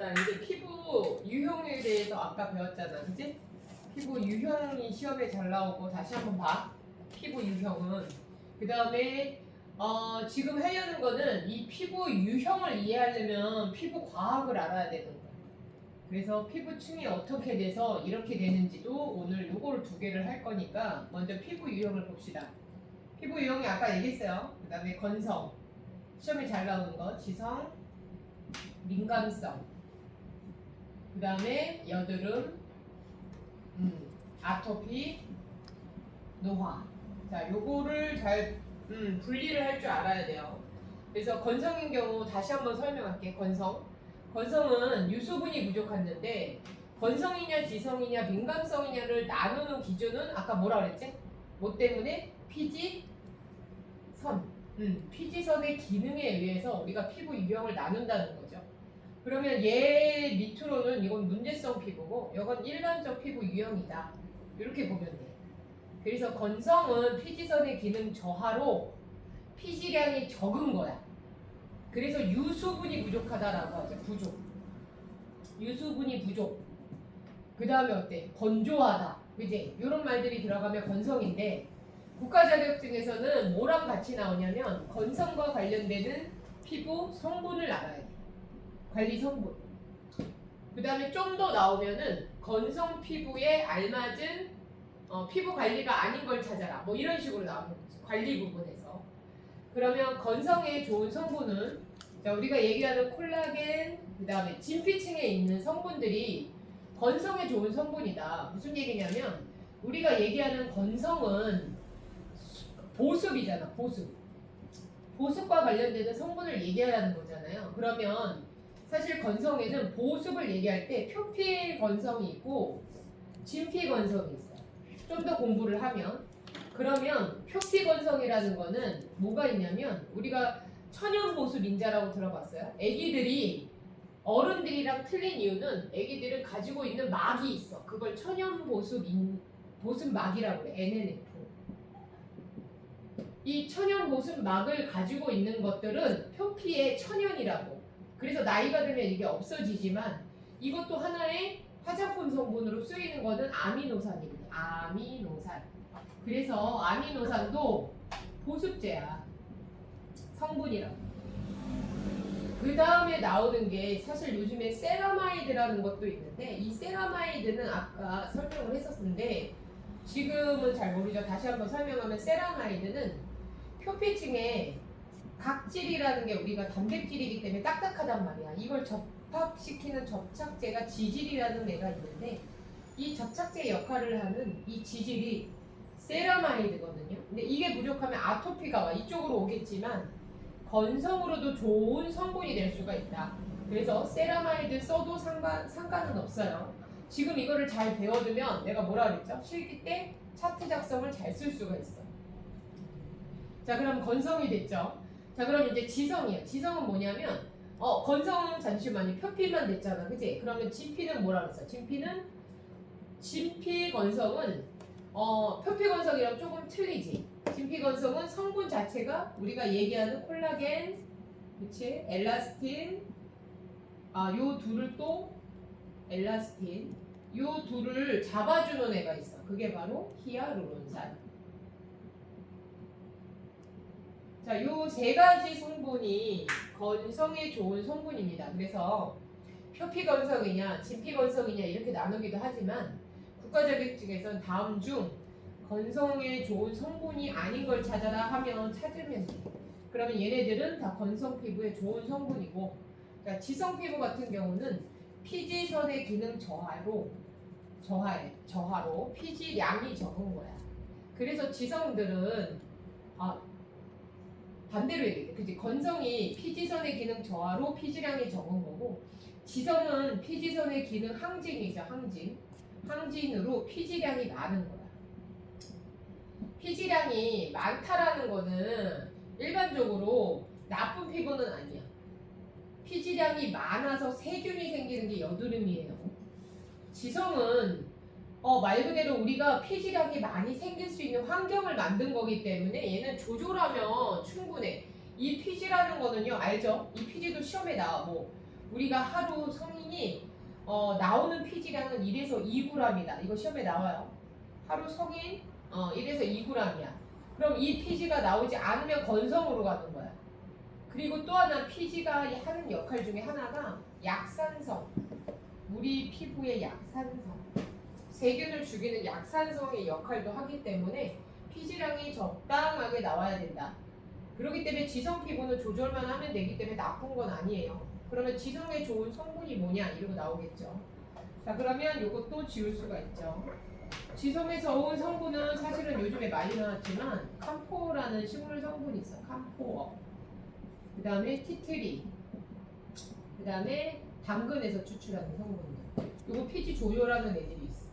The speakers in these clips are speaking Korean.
자, 이제 피부 유형에 대해서 아까 배웠잖아, 그치? 피부 유형이 시험에 잘 나오고 다시 한번 봐. 피부 유형은 그 다음에 지금 하려는 거는 이 피부 유형을 이해하려면 피부 과학을 알아야 되는 거야. 그래서 피부층이 어떻게 돼서 이렇게 되는지도 오늘 요거를 두 개를 할 거니까 먼저 피부 유형을 봅시다. 피부 유형이 아까 얘기했어요. 그 다음에 건성, 시험에 잘 나오는 거, 지성, 민감성, 그 다음에 여드름, 아토피, 노화. 자, 요거를 잘 분리를 할 줄 알아야 돼요. 그래서 건성인 경우 다시 한번 설명할게. 건성은 유수분이 부족한데 건성이냐 지성이냐 민감성이냐를 나누는 기준은 아까 뭐라 그랬지? 뭐 때문에? 피지선. 피지선의 기능에 의해서 우리가 피부 유형을 나눈다는 거죠. 그러면 얘 밑으로는 이건 문제성 피부고 이건 일반적 피부 유형이다. 이렇게 보면 돼. 그래서 건성은 피지선의 기능 저하로 피지량이 적은 거야. 그래서 유수분이 부족하다라고 하죠. 부족. 유수분이 부족. 그 다음에 어때? 건조하다. 그지? 이런 말들이 들어가면 건성인데 국가 자격증에서는 뭐랑 같이 나오냐면 건성과 관련되는 피부 성분을 알아야 돼. 관리 성분. 그 다음에 좀 더 나오면은 건성 피부에 알맞은 피부 관리가 아닌 걸 찾아라. 뭐 이런 식으로 나오는 거지. 관리 부분에서. 그러면 건성에 좋은 성분은 자, 우리가 얘기하는 콜라겐, 그 다음에 진피층에 있는 성분들이 건성에 좋은 성분이다. 무슨 얘기냐면 우리가 얘기하는 건성은 보습이잖아. 보습과 관련되는 성분을 얘기하는 거잖아요. 그러면 사실 건성에는 보습을 얘기할 때 표피 건성이 있고 진피 건성이 있어요. 좀 더 공부를 하면 그러면 표피 건성이라는 거는 뭐가 있냐면 우리가 천연 보습 인자라고 들어봤어요. 애기들이 어른들이랑 틀린 이유는 애기들은 가지고 있는 막이 있어. 그걸 천연 보습막이라고 그래. NNF. 이 천연 보습막을 가지고 있는 것들은 표피의 천연이라고. 그래서 나이가 들면 이게 없어지지만 이것도 하나의 화장품 성분으로 쓰이는 거는 아미노산입니다. 아미노산. 그래서 아미노산도 보습제야. 성분이라고. 그 다음에 나오는 게 사실 요즘에 세라마이드라는 것도 있는데 이 세라마이드는 아까 설명을 했었는데 지금은 잘 모르죠. 다시 한번 설명하면 세라마이드는 표피층에 각질이라는 게 우리가 단백질이기 때문에 딱딱하단 말이야. 이걸 접합시키는 접착제가 지질이라는 애가 있는데 이 접착제 역할을 하는 이 지질이 세라마이드거든요. 근데 이게 부족하면 아토피가 와. 이쪽으로 오겠지만 건성으로도 좋은 성분이 될 수가 있다. 그래서 세라마이드 써도 상관은 없어요. 지금 이거를 잘 배워두면 내가 뭐라 그랬죠? 실기 때 차트 작성을 잘 쓸 수가 있어. 자, 그럼 건성이 됐죠. 자, 그럼 이제 지성이야. 지성은 뭐냐면 건성은 잠시만요. 표피만 됐잖아. 그치? 그러면 진피는 뭐라 그랬어? 진피 건성은 표피 건성이랑 조금 틀리지. 진피 건성은 성분 자체가 우리가 얘기하는 콜라겐, 그치? 엘라스틴, 요 둘을 또 엘라스틴, 요 둘을 잡아주는 애가 있어. 그게 바로 히아루론산. 자, 요 세 가지 성분이 건성에 좋은 성분입니다. 그래서 표피 건성이냐, 진피 건성이냐 이렇게 나누기도 하지만 국가 자격증에서는 다음 중 건성에 좋은 성분이 아닌 걸 찾아라 하면 찾으면 돼. 그러면 얘네들은 다 건성 피부에 좋은 성분이고, 그러니까 지성 피부 같은 경우는 피지선의 기능 저하로 피지량이 적은 거야. 그래서 지성들은 반대로 얘기해. 그치? 건성이 피지선의 기능 저하로 피지량이 적은 거고, 지성은 피지선의 기능 항진이죠. 항진으로 피지량이 많은 거야. 피지량이 많다라는 거는 일반적으로 나쁜 피부는 아니야. 피지량이 많아서 세균이 생기는 게 여드름이에요. 지성은 말 그대로 우리가 피지량이 많이 생길 수 있는 환경을 만든 거기 때문에 얘는 조절하면 충분해. 이 피지라는 거는요, 알죠? 이 피지도 시험에 나와. 우리가 하루 성인이 나오는 피지량은 1에서 2g이다. 이거 시험에 나와요. 하루 성인 1에서 2g이야. 그럼 이 피지가 나오지 않으면 건성으로 가는 거야. 그리고 또 하나 피지가 하는 역할 중에 하나가 약산성. 우리 피부의 약산성. 세균을 죽이는 약산성의 역할도 하기 때문에 피지량이 적당하게 나와야 된다. 그렇기 때문에 지성 피부는 조절만 하면 되기 때문에 나쁜 건 아니에요. 그러면 지성에 좋은 성분이 뭐냐 이러고 나오겠죠. 자, 그러면 이것도 지울 수가 있죠. 지성에 좋은 성분은 사실은 요즘에 많이 나왔지만 캄포라는 식물 성분이 있어. 캄포어. 그 다음에 티트리. 그 다음에 당근에서 추출하는 성분들. 이거 피지 조절하는 애들이 있어.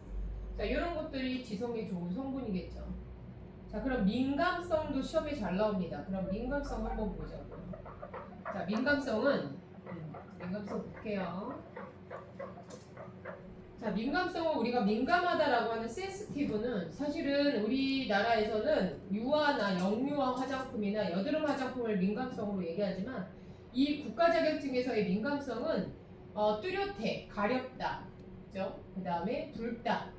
자, 이런 것들이 지성에 좋은 성분이겠죠. 자, 그럼 민감성도 시험에 잘 나옵니다. 그럼 민감성 한번 보자고요. 자, 민감성은 민감성 볼게요. 자, 민감성은 우리가 민감하다라고 하는 센시티브는 사실은 우리나라에서는 유아나 영유아 화장품이나 여드름 화장품을 민감성으로 얘기하지만 이 국가 자격증에서의 민감성은 뚜렷해, 가렵다, 그죠? 그 다음에 붉다,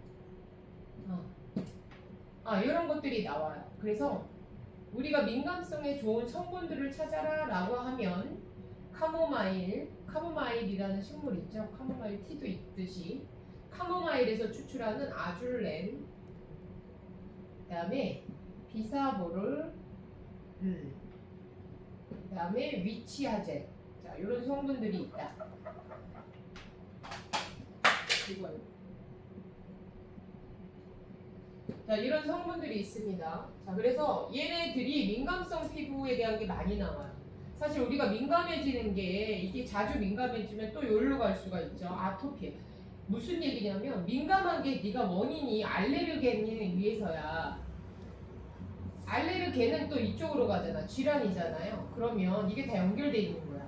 이런 것들이 나와요. 그래서 우리가 민감성에 좋은 성분들을 찾아라라고 하면 카모마일이라는 식물 있죠. 카모마일 티도 있듯이 카모마일에서 추출하는 아줄렌, 그다음에 비사보를, 그다음에 위치아젤. 자, 이런 성분들이 있다. 이거요. 자, 이런 성분들이 있습니다. 자, 그래서 얘네들이 민감성 피부에 대한 게 많이 나와요. 사실 우리가 민감해지는 게 이게 자주 민감해지면 또 여기로 갈 수가 있죠. 아토피. 무슨 얘기냐면 민감한 게 네가 원인이 알레르겐에 의해서야. 알레르겐은 또 이쪽으로 가잖아. 질환이잖아요. 그러면 이게 다 연결돼 있는 거야.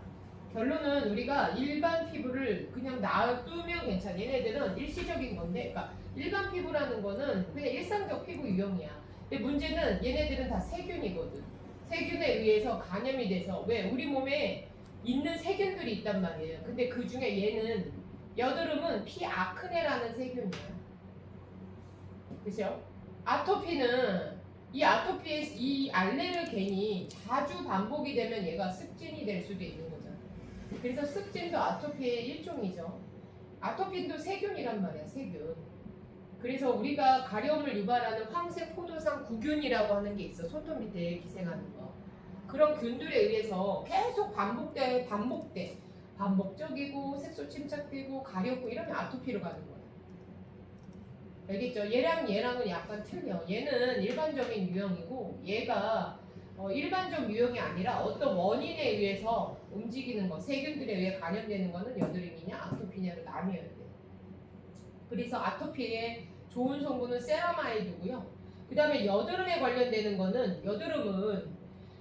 결론은 우리가 일반 피부를 그냥 놔두면 괜찮아. 얘네들은 일시적인 건데, 그러니까 일반 피부라는 거는 그냥 일상적 피부 유형이야. 근데 문제는 얘네들은 다 세균이거든. 세균에 의해서 감염이 돼서, 왜? 우리 몸에 있는 세균들이 있단 말이에요. 근데 그 중에 얘는 여드름은 피아크네라는 세균이야. 그죠? 아토피는 이 알레르겐이 자주 반복이 되면 얘가 습진이 될 수도 있는 거잖아. 그래서 습진도 아토피의 일종이죠. 아토피도 세균이란 말이야, 세균. 그래서 우리가 가려움을 유발하는 황색 포도상 구균이라고 하는 게 있어. 손톱 밑에 기생하는 거. 그런 균들에 의해서 계속 반복적이고 색소 침착되고 가렵고 이러면 아토피로 가는 거야. 알겠죠? 얘랑은 약간 틀려. 얘는 일반적인 유형이고 얘가 일반적 유형이 아니라 어떤 원인에 의해서 움직이는 거, 세균들에 의해 감염되는 거는 여드름이냐 아토피냐로 나뉘어야 돼. 그래서 아토피에 좋은 성분은 세라마이드고요. 그 다음에 여드름에 관련되는 거는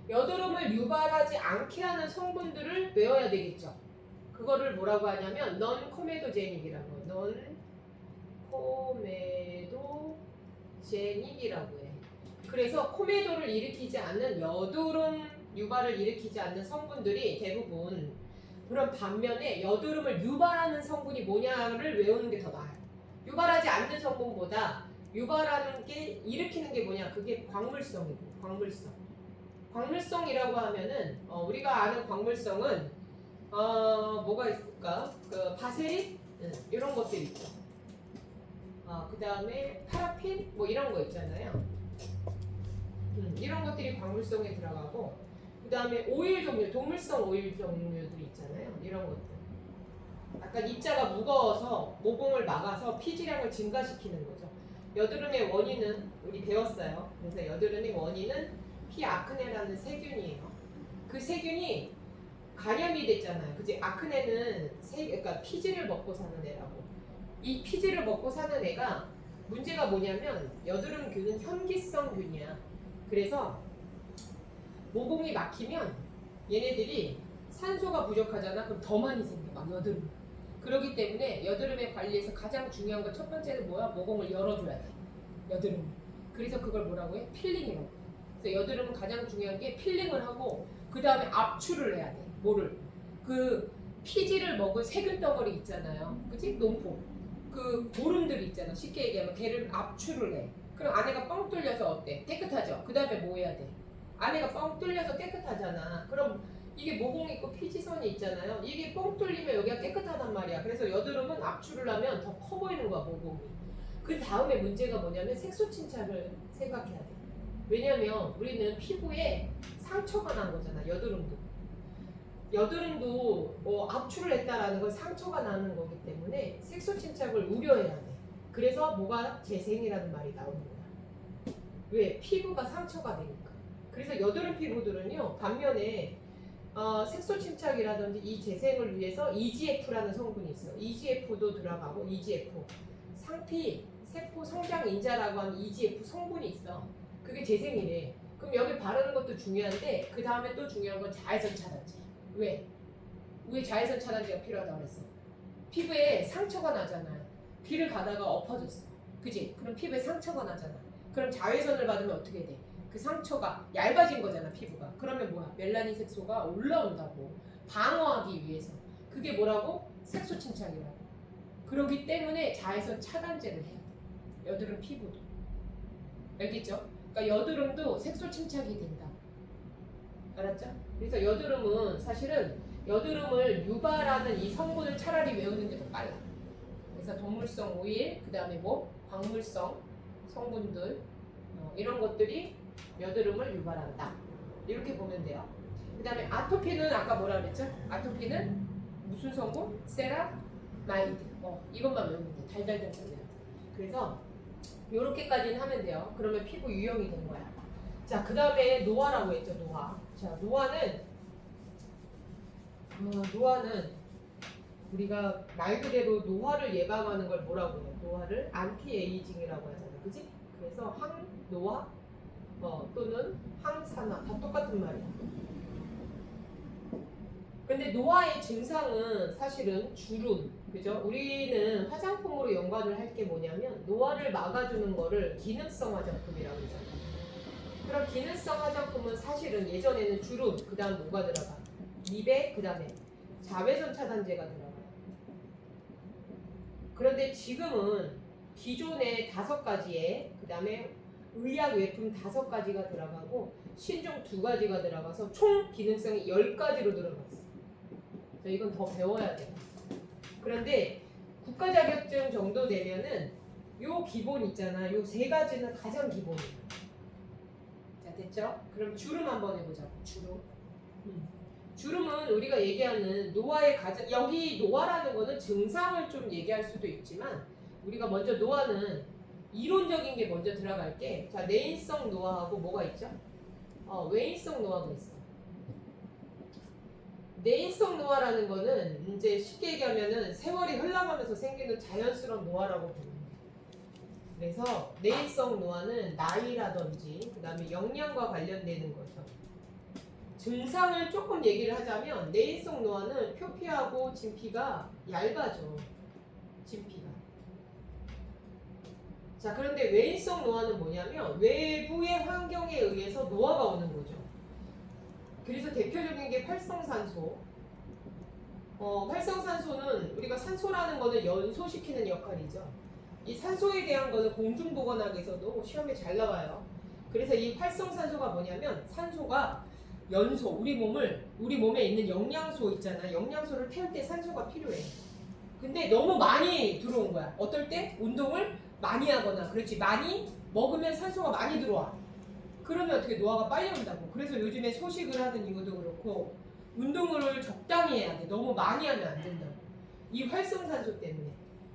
여드름을 유발하지 않게 하는 성분들을 외워야 되겠죠. 그거를 뭐라고 하냐면 넌코메도제닉이라고 해요. 넌코메도제닉이라고 해. 그래서 코메도를 일으키지 않는 여드름 유발을 일으키지 않는 성분들이 대부분, 그런 반면에 여드름을 유발하는 성분이 뭐냐를 외우는 게 더 나아요. 유발하지 않는 성분보다 유발하는 게 일으키는 게 뭐냐, 그게 광물성이고. 광물성이라고 하면은 우리가 아는 광물성은 뭐가 있을까? 그 바세린 이런 것들이 있죠. 그 다음에 파라핀 뭐 이런 거 있잖아요. 이런 것들이 광물성에 들어가고, 그 다음에 오일 종류, 동물성 오일 종류도 있잖아요. 이런 것들. 약간 입자가 무거워서 모공을 막아서 피지량을 증가시키는 거죠. 여드름의 원인은 우리 배웠어요. 그래서 여드름의 원인은 피아크네라는 세균이에요. 그 세균이 감염이 됐잖아요. 그치? 아크네는 그러니까 피지를 먹고 사는 애라고. 이 피지를 먹고 사는 애가 문제가 뭐냐면 여드름균은 현기성균이야. 그래서 모공이 막히면 얘네들이 산소가 부족하잖아. 그럼 더 많이 생겨. 막 여드름. 그렇기 때문에 여드름의 관리에서 가장 중요한 거 첫 번째는 뭐야? 모공을 열어줘야 돼. 여드름. 그래서 그걸 뭐라고 해? 필링이라고 해. 그래서 여드름은 가장 중요한 게 필링을 하고 그 다음에 압출을 해야 돼. 뭐를? 그 피지를 먹은 세균 덩어리 있잖아요. 그치? 농포. 그 고름들이 있잖아. 쉽게 얘기하면 걔를 압출을 해. 그럼 안에가 뻥 뚫려서 어때? 깨끗하죠? 그 다음에 뭐 해야 돼? 안에가 뻥 뚫려서 깨끗하잖아. 그럼 이게 모공 있고 피지선이 있잖아요. 이게 뻥 뚫리면 여기가 깨끗하단 말이야. 그래서 여드름은 압출을 하면 더 커 보이는 거야, 모공이. 그 다음에 문제가 뭐냐면 색소 침착을 생각해야 돼. 왜냐면 우리는 피부에 상처가 난 거잖아, 여드름도. 여드름도 압출을 했다라는 건 상처가 나는 거기 때문에 색소 침착을 우려해야 돼. 그래서 뭐가 재생이라는 말이 나오는 거야. 왜? 피부가 상처가 되니까. 그래서 여드름 피부들은요, 반면에 색소 침착이라든지 이 재생을 위해서 EGF라는 성분이 있어. EGF도 들어가고 EGF, 상피 세포 성장 인자라고 하는 EGF 성분이 있어. 그게 재생이래. 그럼 여기 바르는 것도 중요한데 그 다음에 또 중요한 건 자외선 차단제. 왜? 왜 자외선 차단제가 필요하다고 그랬어? 피부에 상처가 나잖아요. 길을 가다가 엎어졌어. 그지? 그럼 피부에 상처가 나잖아. 그럼 자외선을 받으면 어떻게 돼? 그 상처가 얇아진 거잖아, 피부가. 그러면 뭐야? 멜라닌 색소가 올라온다고. 방어하기 위해서. 그게 뭐라고? 색소 침착이라고. 그렇기 때문에 자외선 차단제를 해야 돼. 여드름 피부도. 알겠죠? 그러니까 여드름도 색소 침착이 된다. 알았죠? 그래서 여드름은 사실은 여드름을 유발하는 이 성분을 차라리 외우는 게 더 빨라. 그래서 동물성 오일, 그 다음에 뭐 광물성 성분들 이런 것들이 여드름을 유발한다. 이렇게 보면 돼요. 그 다음에 아토피는 아까 뭐라 그랬죠? 아토피는 무슨 성분? 세라마이드. 이것만 외우면 돼. 달달달 달달. 그래서 요렇게까지는 하면 돼요. 그러면 피부 유형이 된 거야. 자, 그 다음에 노화라고 했죠, 노화. 자, 노화는 우리가 말 그대로 노화를 예방하는 걸 뭐라고 해요? 노화를 안티에이징이라고 하잖아, 그지? 그래서 항노화 또는 항산화 다 똑같은 말이야. 근데 노화의 증상은 사실은 주름, 그죠? 우리는 화장품으로 연관을 할 게 뭐냐면 노화를 막아주는 거를 기능성 화장품이라고 하잖아. 그럼 기능성 화장품은 사실은 예전에는 주름, 그 다음 뭐가 들어가? 미백, 그 다음에 자외선 차단제가 들어가. 그런데 지금은 기존의 5가지에 그 다음에 의약 외품 5가지가 들어가고 신종 2가지가 들어가서 총 기능성이 10가지로 들어갔어. 이건 더 배워야 돼. 그런데 국가 자격증 정도 되면은 요 기본 있잖아. 요 3가지는 가장 기본이야. 자, 됐죠? 그럼 주름 한번 해보자고. 주름. 주름은 우리가 얘기하는 노화의 가장, 여기 노화라는 거는 증상을 좀 얘기할 수도 있지만 우리가 먼저 노화는 이론적인 게 먼저 들어갈게. 자, 내인성 노화하고 뭐가 있죠? 외인성 노화가 있어. 내인성 노화라는 거는 이제 쉽게 얘기하면은 세월이 흘러가면서 생기는 자연스러운 노화라고 보는 거예요. 그래서 내인성 노화는 나이라든지 그 다음에 영양과 관련되는 거죠. 증상을 조금 얘기를 하자면 내인성 노화는 표피하고 진피가 얇아져. 진피가. 자, 그런데 외인성 노화는 뭐냐면 외부의 환경에 의해서 노화가 오는 거죠. 그래서 대표적인 게 활성산소. 활성산소는 우리가 산소라는 거는 연소시키는 역할이죠. 이 산소에 대한 거는 공중보건학에서도 시험에 잘 나와요. 그래서 이 활성산소가 뭐냐면 산소가 연소, 우리 몸에 있는 영양소 있잖아. 영양소를 태울 때 산소가 필요해. 근데 너무 많이 들어온 거야. 어떨 때? 운동을 많이 하거나, 그렇지, 많이 먹으면 산소가 많이 들어와. 그러면 어떻게 노화가 빨리 온다고. 그래서 요즘에 소식을 하는 이유도 그렇고 운동을 적당히 해야 돼. 너무 많이 하면 안 된다고. 이 활성산소 때문에.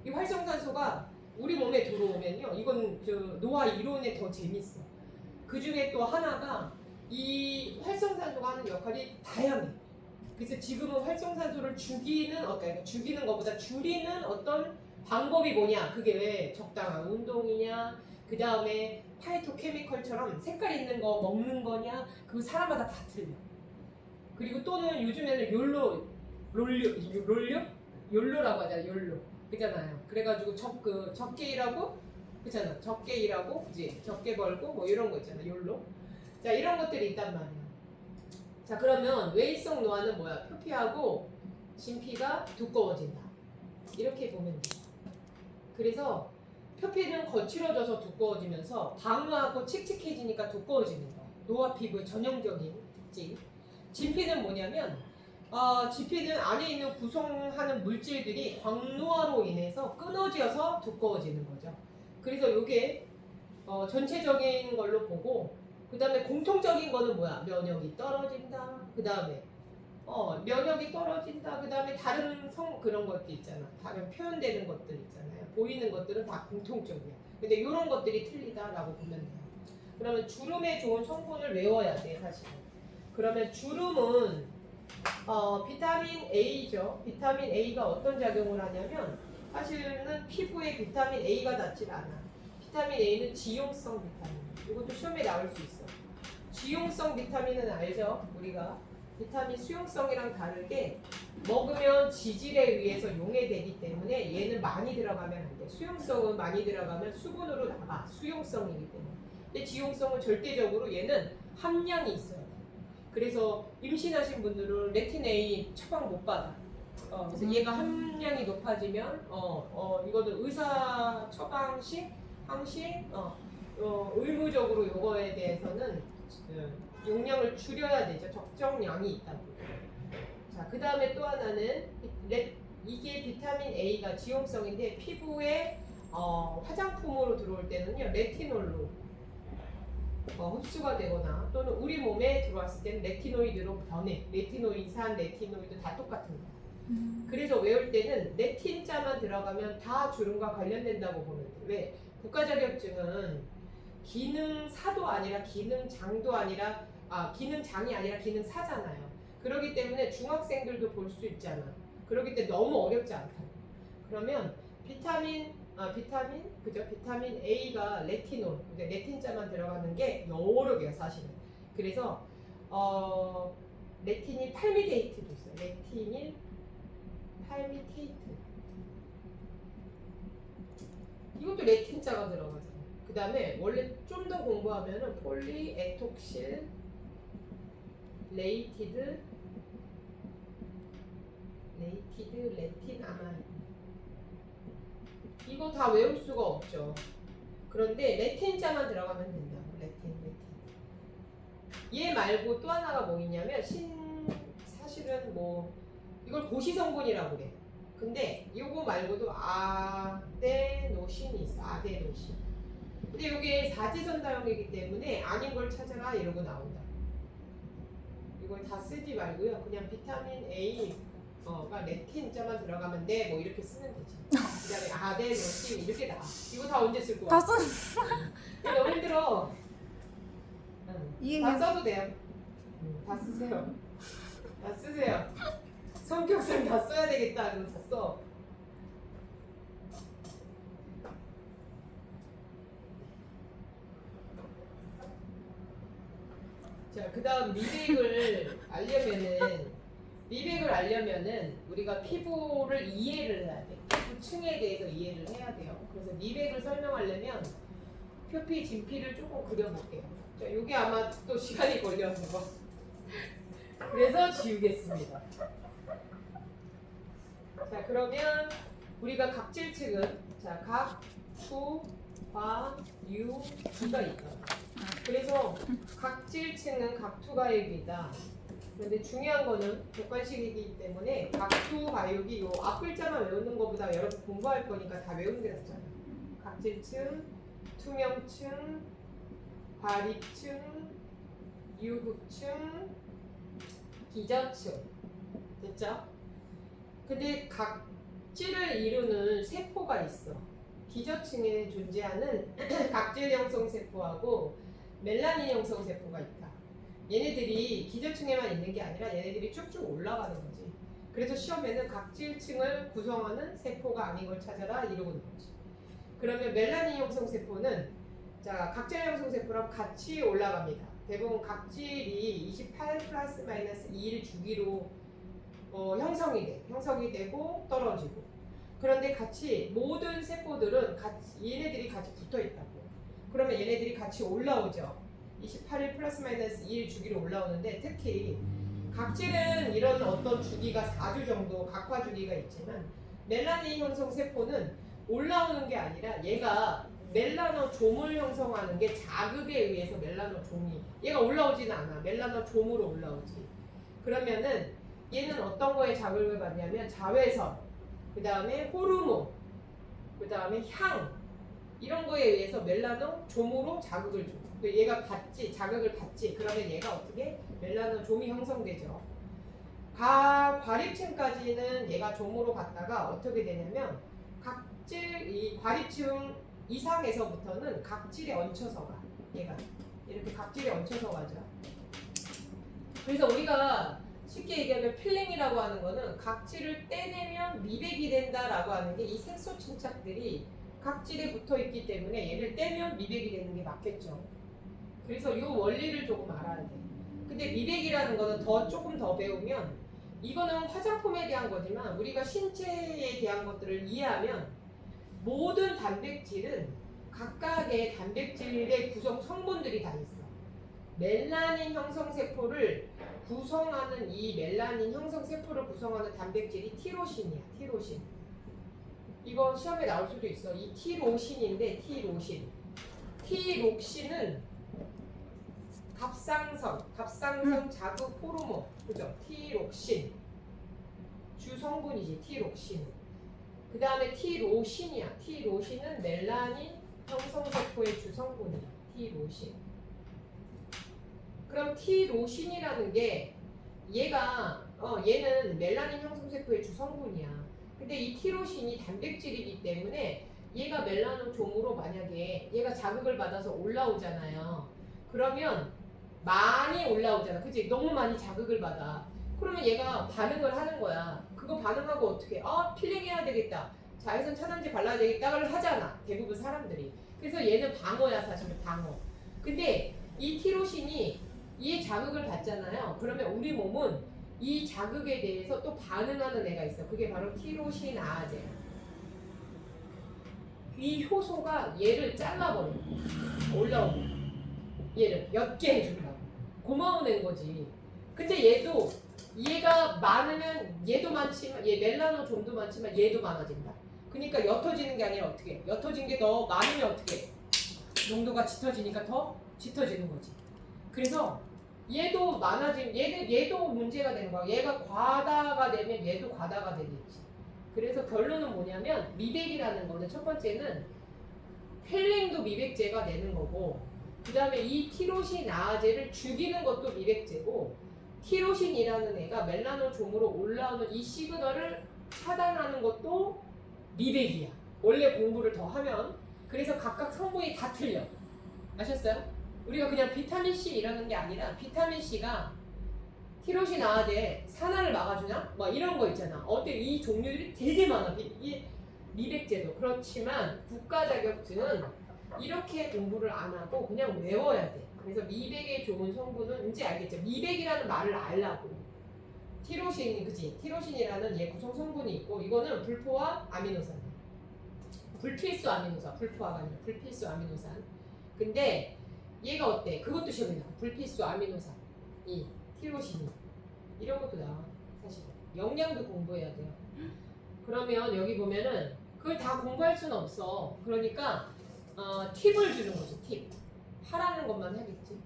이 활성산소가 우리 몸에 들어오면요, 이건 노화 이론에 더 재밌어. 그 중에 또 하나가 이 활성산소가 하는 역할이 다양해. 그래서 지금은 활성산소를 죽이는 것보다 줄이는 어떤 방법이 뭐냐? 그게 왜 적당한 운동이냐? 그 다음에 파이토케미컬처럼 색깔 있는 거 먹는 거냐? 그 사람마다 다 틀려. 그리고 또는 요즘에는 욜로라고 하잖아. 욜로. 그잖아요. 그래가지고 적게 일하고, 그잖아. 적게 일하고, 그지? 적게 벌고, 뭐 이런 거 있잖아. 욜로. 자, 이런 것들이 있단 말이야. 자, 그러면 외인성 노화는 뭐야? 표피하고 진피가 두꺼워진다. 이렇게 보면 돼요. 그래서 표피는 거칠어져서 두꺼워지면서 방어하고 칙칙해지니까 두꺼워지는 거. 노화 피부의 전형적인 특징. 진피는 뭐냐면 진피는 안에 있는 구성하는 물질들이 광노화로 인해서 끊어져서 두꺼워지는 거죠. 그래서 이게 전체적인 걸로 보고 그 다음에 공통적인 거는 뭐야? 면역이 떨어진다. 그 다음에 면역이 떨어진다. 그 다음에 다른 그런 것도 있잖아. 다른 표현되는 것들 있잖아요. 보이는 것들은 다 공통적이야. 근데 이런 것들이 틀리다라고 보면 돼요. 그러면 주름에 좋은 성분을 외워야 돼, 사실은. 그러면 주름은 비타민 A죠. 비타민 A가 어떤 작용을 하냐면 사실은 피부에 비타민 A가 닿질 않아. 비타민 A는 지용성 비타민. 이것도 시험에 나올 수 있어. 지용성 비타민은 알죠? 우리가 비타민 수용성이랑 다르게 먹으면 지질에 의해서 용해되기 때문에 얘는 많이 들어가면 안 돼. 수용성은 많이 들어가면 수분으로 나가. 수용성이기 때문에. 근데 지용성은 절대적으로 얘는 함량이 있어야 돼. 그래서 임신하신 분들은 레틴 A 처방 못 받아. 그래서 얘가 함량이 높아지면 이거는 의사 처방 시 항시 의무적으로 요거에 대해서는 용량을 줄여야 되죠. 적정량이 있다고. 자, 그 다음에 또 하나는 이게 비타민 A가 지용성인데 피부에 화장품으로 들어올 때는요 레티놀로 흡수가 되거나 또는 우리 몸에 들어왔을 때는 레티노이드로 변해. 레티노이산, 레티노이드 다 똑같은 거야. 그래서 외울 때는 레틴자만 들어가면 다 주름과 관련된다고 보면 돼. 왜? 국가자격증은 기능사도 아니라 기능장도 아니라 기능장이 아니라 기능사잖아요. 그렇기 때문에 중학생들도 볼 수 있잖아. 그렇기 때문에 너무 어렵지 않다고. 그러면 비타민 A가 레티놀, 레틴자만 들어가는 게 여러 개야 사실은. 그래서 레티닐 팔미데이트도 있어요. 레티닐 팔미테이트. 이것도 레틴자가 들어가잖아. 그 다음에 원래 좀 더 공부하면은 폴리에톡실 레이티드 레틴아마이드. 이거 다 외울 수가 없죠. 그런데 레틴자만 들어가면 된다고. 레틴. 얘 말고 또 하나가 뭐 있냐면 사실은 이걸 고시성분이라고 그래. 근데 이거 말고도 아데노신이 있어. 아데노신. 근데 이게 사지선다형이기 때문에 아닌 걸 찾아라 이러고 나온다. 이걸 다 쓰지 말고요. 그냥 비타민 A가 레틴자만 들어가면 돼. 뭐 이렇게 쓰면 되지. 그다음에 아데노신 이렇게 나와. 이거 다 언제 쓸 거야? 다 썼. 너무 힘들어. 이게 다 써도 돼요. 다 쓰세요. 다 쓰세요. 성격상 다 써야 되겠다. 그럼 다 써. 자, 그 다음 미백을 알려면은 우리가 피부를 이해를 해야 돼. 피부층에 대해서 이해를 해야 돼요. 그래서 미백을 설명하려면 표피, 진피를 조금 그려볼게요. 자, 요게 아마 또 시간이 걸려서 그래서 지우겠습니다. 자, 그러면 우리가 각질층은 각, 투, 과, 유, 기가 있다. 그래서 각질층은 각투가육이다. 그런데 중요한 거는 객관식이기 때문에 각투가육이 요 앞글자만 외우는 것보다 여러분 공부할 거니까 다 외우는 게 낫잖아요. 각질층, 투명층, 발입층, 유급층, 기저층. 됐죠? 근데 각질을 이루는 세포가 있어. 기저층에 존재하는 각질 형성 세포하고 멜라닌 형성 세포가 있다. 얘네들이 기저층에만 있는 게 아니라 얘네들이 쭉쭉 올라가는 거지. 그래서 시험에는 각질층을 구성하는 세포가 아닌 걸 찾아라 이러고 있는 거지. 그러면 멜라닌 형성 세포는 각질 형성 세포랑 같이 올라갑니다. 대부분 각질이 28 플러스 마이너스 2일 주기로 형성이 되고 떨어지고. 그런데 모든 세포들은 얘네들이 같이 붙어 있다고. 그러면 얘네들이 같이 올라오죠. 28일 플러스 마이너스 2일 주기로 올라오는데 특히 각질은 이런 어떤 주기가 4주 정도 각화 주기가 있지만 멜라닌 형성 세포는 올라오는 게 아니라 얘가 멜라노좀을 형성하는 게 자극에 의해서 멜라노좀이 얘가 올라오지는 않아. 멜라노좀으로 올라오지. 그러면은 얘는 어떤 거에 자극을 받냐면 자외선, 그 다음에 호르몬, 그 다음에 향 이런 거에 의해서 멜라노좀으로 자극을 줘. 얘가 자극을 받지. 그러면 얘가 어떻게 멜라노좀이 형성되죠. 과립층까지는 얘가 좀으로 갔다가 어떻게 되냐면 이 과립층 이상에서부터는 각질에 얹혀서 가. 얘가 이렇게 각질에 얹혀서 가죠. 그래서 우리가 쉽게 얘기하면 필링이라고 하는 거는 각질을 떼내면 미백이 된다라고 하는 게 이 색소 침착들이 각질에 붙어 있기 때문에 얘를 떼면 미백이 되는 게 맞겠죠. 그래서 이 원리를 조금 알아야 돼. 근데 미백이라는 거는 조금 더 배우면 이거는 화장품에 대한 거지만 우리가 신체에 대한 것들을 이해하면 모든 단백질은 각각의 단백질의 구성 성분들이 다 있어. 멜라닌 형성 세포를 구성하는 이 멜라닌 형성 세포를 구성하는 단백질이 티로신이야. 티로신. 이거 시험에 나올 수도 있어. 이 티로신인데 티록신은 갑상선 자극 호르몬. 그죠? 티록신. 주성분이지. 티록신. 그 다음에 티로신이야. 티로신은 멜라닌 형성세포의 주성분이야. 티로신. 그럼 티로신이라는 게 얘는 멜라닌 형성세포의 주성분이야. 근데 이 티로신이 단백질이기 때문에 얘가 멜라노좀으로 만약에 얘가 자극을 받아서 올라오잖아요. 그러면 많이 올라오잖아. 그치? 너무 많이 자극을 받아. 그러면 얘가 반응을 하는 거야. 그거 반응하고 어떻게? 필링해야 되겠다. 자외선 차단제 발라야 되겠다를 하잖아. 대부분 사람들이. 그래서 얘는 방어야. 사실은 방어. 근데 이 티로신이 이 자극을 받잖아요. 그러면 우리 몸은 이 자극에 대해서 또 반응하는 애가 있어. 그게 바로 티로시나아제야. 이 효소가 얘를 잘라버려. 올라오고 얘를 옅게 해준다고. 고마운 애인 거지. 근데 얘가 많으면 얘도 많지만 얘 멜라노좀도 많지만 얘도 많아진다. 그러니까 옅어지는 게 아니라 어떻게? 옅어진 게 더 많으면 어떻게? 농도가 짙어지니까 더 짙어지는 거지. 그래서 얘도 얘도 문제가 되는 거야. 얘가 과다가 되면 얘도 과다가 되겠지. 그래서 결론은 뭐냐면 미백이라는 거는 첫 번째는 필링도 미백제가 되는 거고, 그 다음에 이 티로시나아제를 죽이는 것도 미백제고, 티로신이라는 애가 멜라노좀으로 올라오는 이 시그널을 차단하는 것도 미백이야. 원래 공부를 더 하면. 그래서 각각 성분이 다 틀려. 아셨어요? 우리가 그냥 비타민C 이라는 게 아니라 비타민C가 티로시나아제 산화를 막아주냐? 막 이런 거 있잖아. 이 종류들이 되게 많아. 이게 미백제도. 그렇지만 국가 자격증은 이렇게 공부를 안 하고 그냥 외워야 돼. 그래서 미백에 좋은 성분은 이제 알겠죠? 미백이라는 말을 알라고. 티로신, 그치? 티로신이라는 얘 구성 성분이 있고, 이거는 불포화 아미노산. 불필수 아미노산. 불포화가 아니라 불필수 아미노산. 근데 얘가 어때? 그것도 시험에 나와. 불필수 아미노산. 이 티로신이. 이런 것도 나와. 사실. 영양도 공부해야 돼요. 그러면 여기 보면은 그걸 다 공부할 수는 없어. 그러니까 팁을 주는 거죠. 팁. 하라는 것만 하겠지.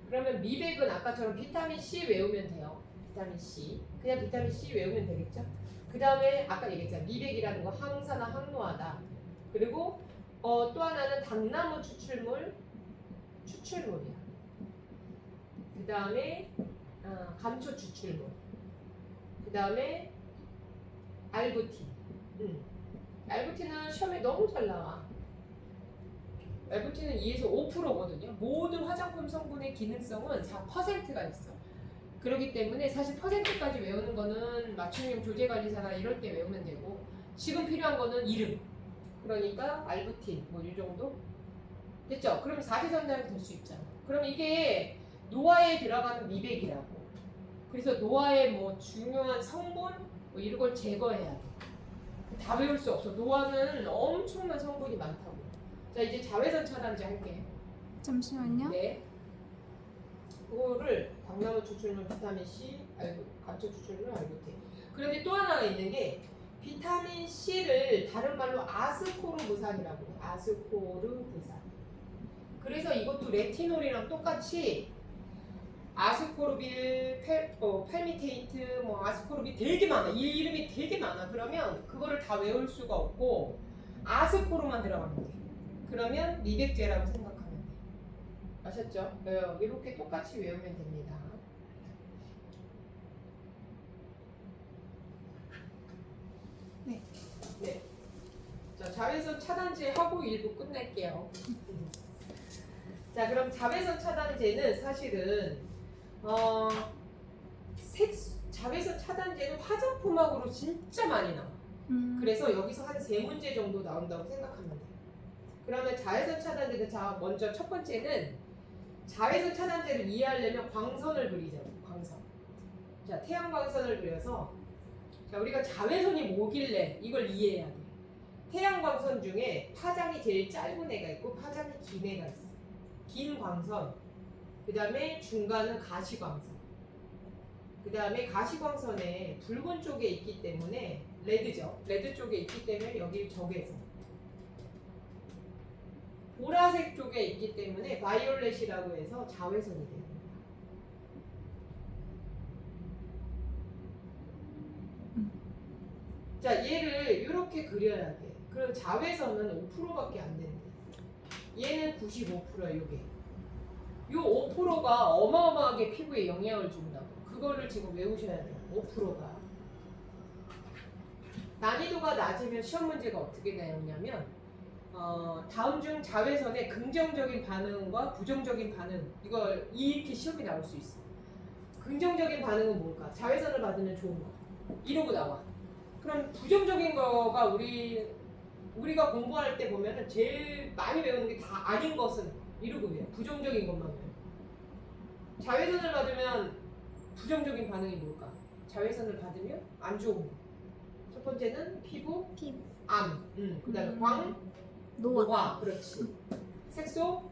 그러면 미백은 아까처럼 비타민 C 외우면 돼요. 비타민 C. 그냥 비타민 C 외우면 되겠죠. 그 다음에 아까 얘기했잖아. 미백이라는 거 항산화 항노하다. 그리고 또 하나는 당나무 추출물이야. 그 다음에 감초 추출물. 그 다음에 알부틴. 알부틴은 시험에 너무 잘 나와. 알부틴은 2에서 5%거든요. 모든 화장품 성분의 기능성은 4%가 있어. 그렇기 때문에 사실 퍼센트까지 외우는 거는 맞춤형 조제관리사나 이럴 때 외우면 되고, 지금 필요한 거는 이름. 그러니까 알부틴 뭐 이 정도? 됐죠? 그럼 4대 전달이 될 수 있잖아. 그럼 이게 노화에 들어가는 미백이라고. 그래서 노화의 뭐 중요한 성분 뭐 이런 걸 제거해야 돼. 다 배울 수 없어. 노화는 엄청난 성분이 많다고. 자, 이제 자외선 차단제 할게. 잠시만요. 네. 그거를 당나무 추출물, 비타민 C, 감초 추출물, 알부테. 그런데 또 하나가 있는 게 비타민 C를 다른 말로 아스코르브산이라고 해요. 아스코르브산. 그래서 이것도 레티놀이랑 똑같이 아스코르빌, 팔미테이트, 뭐 아스코르빌 되게 많아. 이 이름이 되게 많아. 그러면 그거를 다 외울 수가 없고 아스코르만 들어가면 돼. 그러면 리백제라고 생각하면 돼. 아셨죠? 이렇게 똑같이 외우면 됩니다. 네. 네. 자, 자외선 차단제 하고 1부 끝낼게요. 자, 그럼 자외선 차단제는 사실은 자외선 차단제는 화장품하고로 진짜 많이 나와. 그래서 여기서 한 3문제 정도 나온다고 생각하면 돼. 그러면 자외선 차단제는 먼저 첫 번째는 자외선 차단제를 이해하려면 광선을 그리자고. 광선. 자, 태양광선을 그려서 자, 우리가 자외선이 뭐길래 이걸 이해해야 돼. 태양광선 중에 파장이 제일 짧은 애가 있고 파장이 긴 애가 있어. 긴 광선. 그 다음에 중간은 가시광선. 그 다음에 가시광선에 붉은 쪽에 있기 때문에 레드죠. 레드 쪽에 있기 때문에 여기 적외선. 보라색 쪽에 있기 때문에 바이올렛이라고 해서 자외선이 됩니다. 자, 얘를 이렇게 그려야 돼. 그럼 자외선은 5%밖에 안 된대. 얘는 95%야, 요게. 요 5%가 어마어마하게 피부에 영향을 준다고. 그거를 지금 외우셔야 돼요. 5%가. 난이도가 낮으면 시험 문제가 어떻게 나오냐면 다음 중 자외선의 긍정적인 반응과 부정적인 반응 이걸 이렇게 시험이 나올 수 있어. 긍정적인 반응은 뭘까? 자외선을 받으면 좋은 거. 이러고 나와. 그럼 부정적인 거가 우리가 공부할 때 보면은 제일 많이 배우는 게 다 아닌 것은 이러고 외워. 부정적인 것만 외워. 자외선을 받으면 부정적인 반응이 뭘까? 자외선을 받으면 안 좋은 거. 첫 번째는 피부, 암, 그다음에 광, 노화, 그렇지. 색소,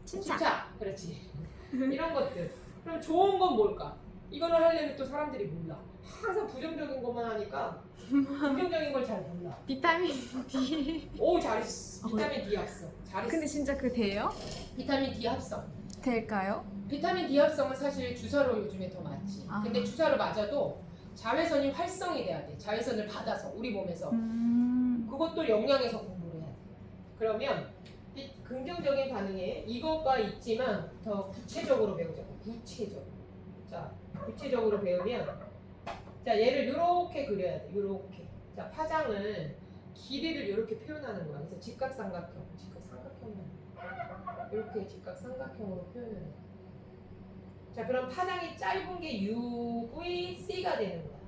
침착, 그렇지. 이런 것들. 그럼 좋은 건 뭘까? 이거를 하려면 또 사람들이 몰라. 항상 부정적인 것만 하니까 긍정적인 걸 잘 몰라. 비타민 D. 오, 잘했어. 비타민 D 합성. 잘했어. 근데 진짜 그 돼요? 비타민 D 합성. 될까요? 비타민 D 합성은 사실 주사로 요즘에 더 맞지. 아. 근데 주사로 맞아도 자외선이 활성이 돼야 돼. 자외선을 받아서 우리 몸에서. 그것도 영양에서 공부를 해야 돼. 그러면 긍정적인 반응에 이것과 있지만 더 구체적으로 배우자고. 구체적으로. 자, 구체적으로 배우면 자, 얘를 이렇게 그려야 돼. 이렇게. 자, 파장을 길이를 이렇게 표현하는 거야. 그래서 직각삼각형. 이렇게 직각삼각형으로 표현을 해. 자, 그럼 파장이 짧은 게 UVC가 되는 거야.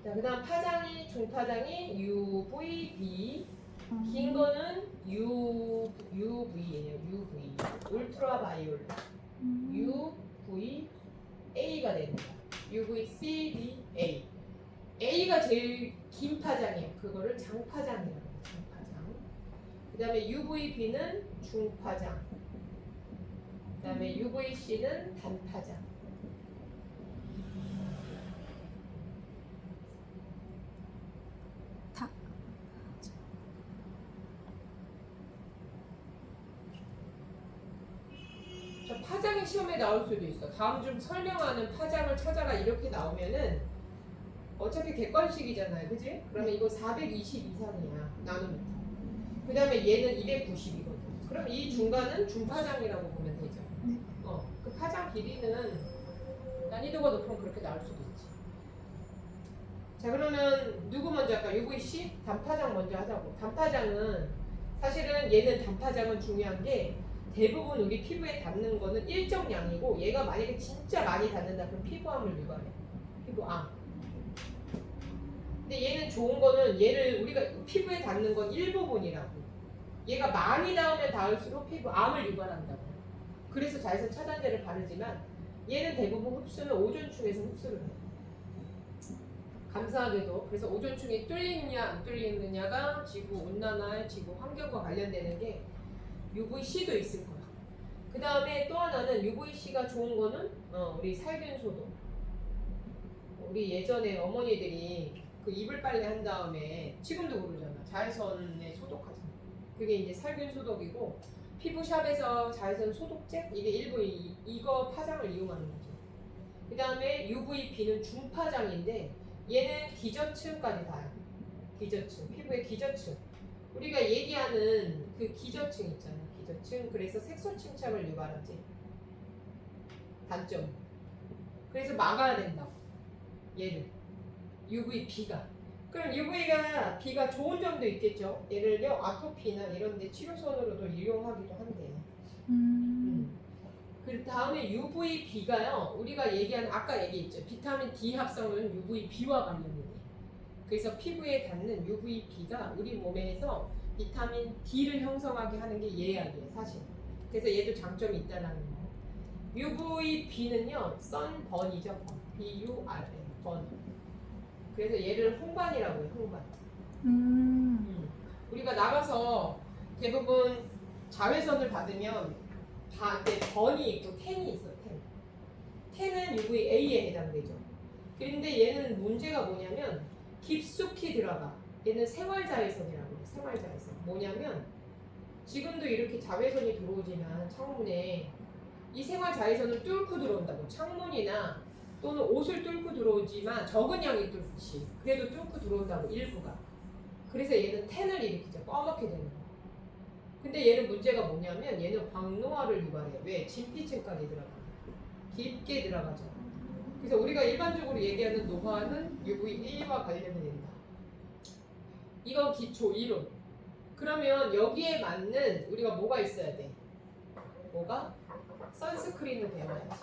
자, 그 다음 파장이 중파장이 UVB, 긴 거는 UV예요. UV, 울트라 바이올렛. UVA가 되는 거야. UVCBA. A가 제일 긴 파장이에요. 그거를 장파장이라고 해요. 장파장. 그 다음에 UVB는 중파장. 그 다음에 UVC는 단파장. 자, 파장이 시험에 나올 수도 있어. 다음 중 설명하는 파장을 찾아라 이렇게 나오면은 어차피 객관식이잖아요, 그지? 그러면 이거 420 이상이야, 나누면. 그 다음에 얘는 290이거든. 그럼 이 중간은 중파장이라고 보면 되죠. 그 파장 길이는 난이도가 높으면 그렇게 나올 수도 있지. 자, 그러면 누구 먼저 할까? UVC? 단파장 먼저 하자고. 단파장은 사실은 얘는 단파장은 중요한 게 대부분 우리 피부에 닿는 거는 일정량이고 얘가 만약에 진짜 많이 닿는다 그럼 피부암을 유발해. 피부암. 근데 얘는 좋은 거는 얘를 우리가 피부에 닿는 건 일부분이라고. 얘가 많이 닿으면 닿을수록 피부암을 유발한다고. 그래서 자외선 차단제를 바르지만 얘는 대부분 흡수는 오존층에서 흡수를 해요. 감사하게도. 그래서 오존층이 뚫리느냐 안 뚫리느냐가 지구 온난화, 지구 환경과 관련되는 게 UVC도 있을 거야. 그 다음에 또 하나는 UVC가 좋은 거는 우리 살균 소독. 우리 예전에 어머니들이 그 이불 빨래 한 다음에 지금도 그러잖아. 자외선에 소독하잖아. 그게 이제 살균 소독이고 피부샵에서 자외선 소독제 이게 일부 이거 파장을 이용하는 거죠. 그 다음에 UVB는 중파장인데 얘는 기저층까지 닿아요. 기저층, 피부의 기저층. 우리가 얘기하는 그 기저층 있잖아. 기저층. 그래서 색소 침착을 유발하지. 단점. 그래서 막아야 된다고. 얘를. UVB가. 그럼 UV가 B가 좋은 점도 있겠죠. 예를요 아토피나 이런 데 치료선으로도 이용하기도 한대. 그 다음에 UVB가요. 우리가 얘기하는 아까 얘기했죠. 비타민 D 합성은 UVB와 관련이 돼. 그래서 피부에 닿는 UVB가 우리 몸에서 비타민 D를 형성하게 하는 게 예약이에요, 사실. 그래서 얘도 장점이 있다라는 거. UVB는요, 선번이죠, 번. BURN, 번. 그래서 얘를 홍반이라고 해요, 홍반. 우리가 나가서 대부분 자외선을 받으면 다 이렇게 번이 있고 텐이 있어, 텐. 텐은 UVA에 해당되죠. 그런데 얘는 문제가 뭐냐면 깊숙이 들어가. 얘는 생활자외선이라고 해요. 생활자외선. 뭐냐면 지금도 이렇게 자외선이 들어오지만 창문에 이 생활자외선을 뚫고 들어온다고. 창문이나 또는 옷을 뚫고 들어오지만 적은 양이 뚫듯이 그래도 뚫고 들어온다고 일부가. 그래서 얘는 텐을 일으키죠. 꺼멓게 되는 거. 근데 얘는 문제가 뭐냐면 얘는 광노화를 유발해요. 왜? 진피층까지 들어가. 깊게 들어가죠. 그래서 우리가 일반적으로 얘기하는 노화는 UVA와 관련이 된다. 이건 기초 이론. 그러면 여기에 맞는 우리가 뭐가 있어야 돼? 뭐가? 선스크린을 배워야지.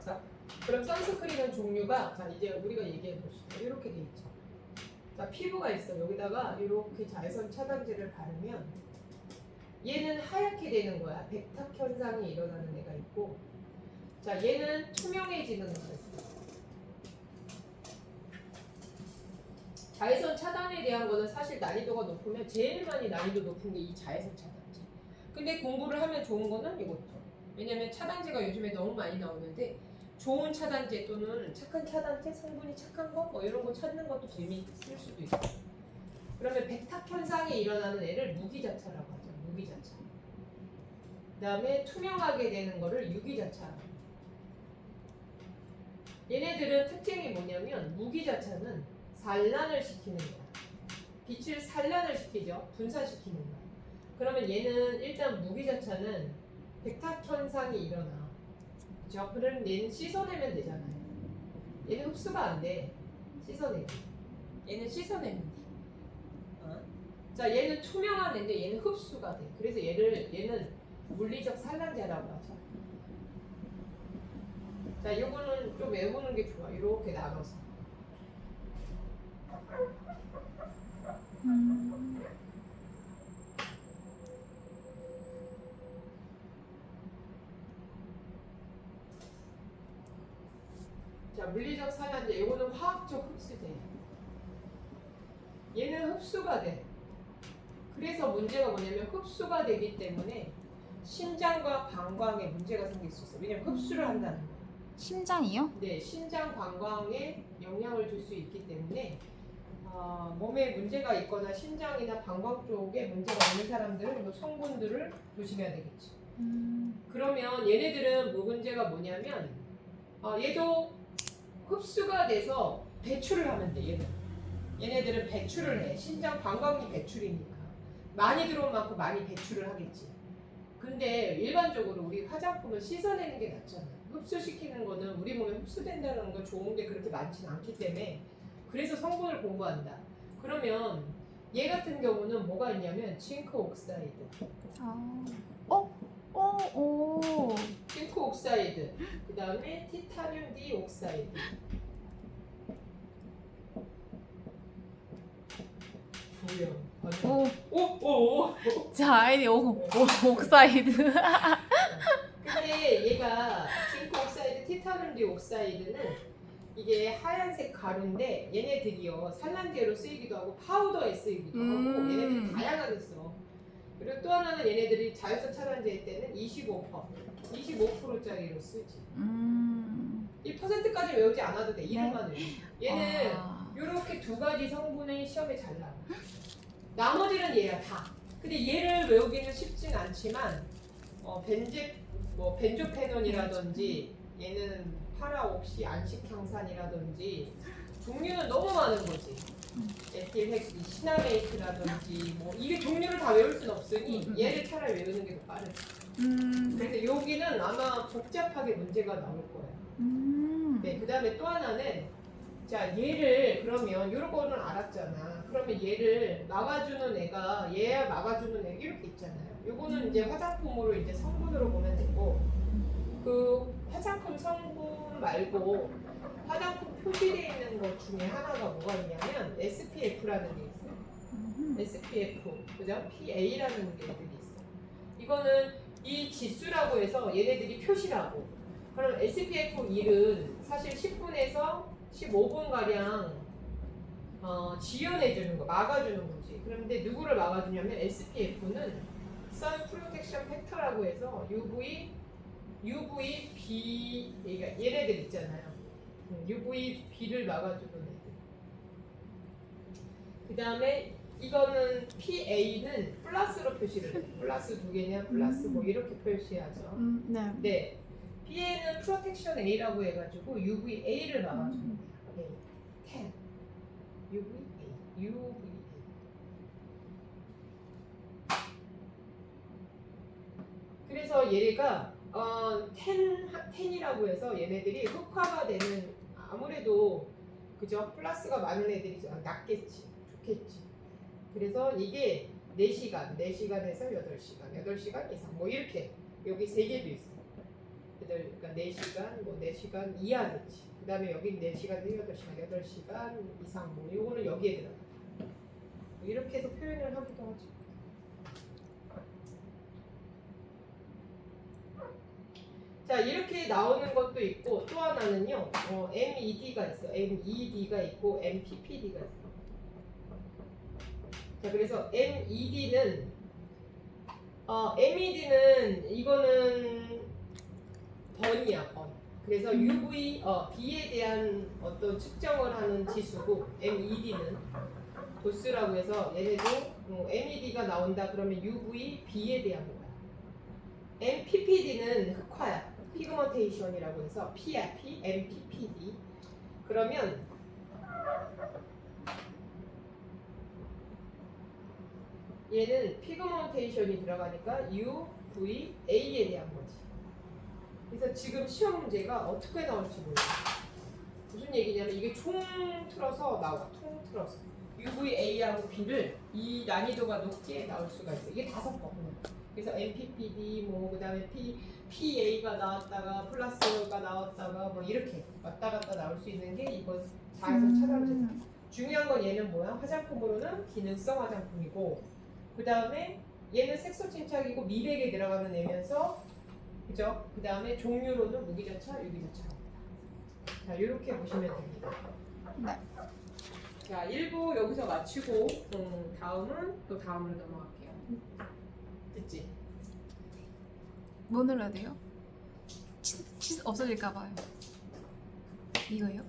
자, 그럼 선스크린은 종류가 자 이제 우리가 얘기해 봅시다. 이렇게 돼 있죠. 자 피부가 있어. 여기다가 이렇게 자외선 차단제를 바르면 얘는 하얗게 되는 거야. 백탁 현상이 일어나는 애가 있고, 자 얘는 투명해지는 애가 있어. 자외선 차단에 대한 거는 사실 난이도가 높으면 제일 많이 난이도 높은 게 이 자외선 차단제. 근데 공부를 하면 좋은 거는 이것도. 왜냐면 차단제가 요즘에 너무 많이 나오는데 좋은 차단제 또는 착한 차단제, 성분이 착한 거 뭐 이런 거 찾는 것도 재미있을 수도 있고. 그러면 백탁 현상이 일어나는 애를 무기자차라고 하죠. 무기자차. 그다음에 투명하게 되는 거를 유기자차. 얘네들은 특징이 뭐냐면 무기자차는 산란을 시키는 거야. 빛을 산란을 시키죠. 분산시키는 거야. 그러면 얘는 일단 무기자차는 백탁 현상이 일어나. 그죠? 그럼 얘는 씻어내면 되잖아요. 얘는 흡수가 안 돼. 씻어내면. 얘는 씻어내면 돼. 자, 얘는 투명한 애인데 얘는 흡수가 돼. 그래서 얘는 물리적 산란제라고 하죠. 자, 이거는 좀 외우는 게 좋아. 이렇게 나눠서. 자, 물리적 산란제. 이거는 화학적 흡수제. 얘는 흡수가 돼. 그래서 문제가 뭐냐면 흡수가 되기 때문에 신장과 방광에 문제가 생길 수 있어. 왜냐면 흡수를 한다는 거야. 심장이요? 네, 신장 방광에 영향을 줄 수 있기 때문에 몸에 문제가 있거나 신장이나 방광 쪽에 문제가 있는 사람들은 이 성분들을 조심해야 되겠지. 그러면 얘네들은 문제가 뭐냐면 얘도 흡수가 돼서 배출을 하면 돼. 얘네들은 배출을 해. 신장 방광이 배출이니까 많이 들어온 만큼 많이 배출을 하겠지. 근데 일반적으로 우리 화장품을 씻어내는 게 낫잖아. 흡수시키는 거는 우리 몸에 흡수된다는 거 좋은 게 그렇게 많지는 않기 때문에 그래서 성분을 공부한다. 그러면 얘 같은 경우는 뭐가 있냐면 징크 옥사이드. 징크 옥사이드. 그 다음에 티타늄 디 옥사이드. 오. 자, 아이디 옥사이드. 근데 얘가 징크 옥사이드, 티타늄 디 옥사이드는 이게 하얀색 가루인데 얘네들이요 산란제로 쓰이기도 하고 파우더에 쓰이기도 하고 얘네들이 다양하게 써. 그리고 또 하나는 얘네들이 자연산 차단제일 때는 25%짜리로 쓰지. 1%까지 외우지 않아도 돼. 이름만 외우. 얘는 이렇게 두 가지 성분의 시험에 잘 나와. 나머지는 얘야 다. 근데 얘를 외우기는 쉽진 않지만 벤조페논이라든지 얘는 파라옥시 안식향산이라든지 종류는 너무 많은 거지. 에틸핵 시나메이트라든지 뭐 이게 종류를 다 외울 순 없으니 얘를 차라리 외우는 게 더 빠르지. 그래서 여기는 아마 복잡하게 문제가 나올 거예요. 네, 그 다음에 또 하나는 자 얘를 그러면 이런 거는 알았잖아. 그러면 얘를 막아주는 애가 얘야 막아주는 애 이렇게 있잖아요. 요거는 이제 화장품으로 이제 성분으로 보면 되고 그 화장품 성분 말고 화장품 표시되어 있는 것 중에 하나가 뭐가 있냐면 SPF라는 게 있어요. SPF, 그죠? PA라는 게 있어. 이거는 이 지수라고 해서 얘네들이 표시라고. 그럼 SPF 1은 사실 10분에서 15분 가량 지연해주는 거, 막아주는 거지. 그런데 누구를 막아주냐면 SPF는 Sun Protection Factor라고 해서 UVB, 그러니까 얘네들 있잖아요. UVB를 막아주는 애들. 그 다음에 이거는 PA는 플러스로 표시를 해. 플러스 두 개냐, 플러스 뭐 이렇게 표시하죠. 네. 네. PA는 프로텍션 A라고 해가지고 UVA를 막아주는 거예요. A, 10. UVA. 그래서 얘가 10이라고 해서 얘네들이 흑화가 되는 아무래도 그죠? 플러스가 많은 애들이 낫겠지, 좋겠지. 그래서 이게 4시간에서 8시간 이상 뭐 이렇게 여기 3개도 있어. 그러니까 4시간, 뭐 4시간 이하겠지. 그 다음에 여기 4시간에서 8시간, 8시간 이상 뭐 요거는 여기에 들어가. 뭐 이렇게 해서 표현을 하기도 하죠. 자 이렇게 나오는 것도 있고 또 하나는요 MED가 있어. MED가 있고 MPPD가 있어. 자 그래서 MED는 이거는 번이야 번. 그래서 UV B에 대한 어떤 측정을 하는 지수고 MED는 도스라고 해서 얘네도 MED가 나온다 그러면 UV B에 대한 거야. MPPD는 흑화야. 피그먼테이션이라고 해서 P야 P, MPPD. 그러면 얘는 피그먼테이션이 들어가니까 UVA에 대한 거지. 그래서 지금 시험 문제가 어떻게 나올지 몰라. 무슨 얘기냐면 이게 총 틀어서 나와. 총 틀어서 UVA하고 B를 이 난이도가 높게 나올 수가 있어. 이게 5번. 그래서 MPPD 뭐 그다음에 PA가 나왔다가 플러스가 나왔다가 뭐 이렇게 왔다 갔다 나올 수 있는 게 이번 자외선 차단제. 중요한 건 얘는 뭐야? 화장품으로는 기능성 화장품이고 그 다음에 얘는 색소 침착이고 미백에 들어가는 애면서 그죠? 그 다음에 종류로는 무기자차, 유기자차. 자 이렇게 보시면 됩니다. 네. 자 1부 여기서 마치고 다음은 또 다음으로 넘어갈게요. 됐지? 뭐 눌러야 돼요? 치즈 없어질까 봐요. 이거요?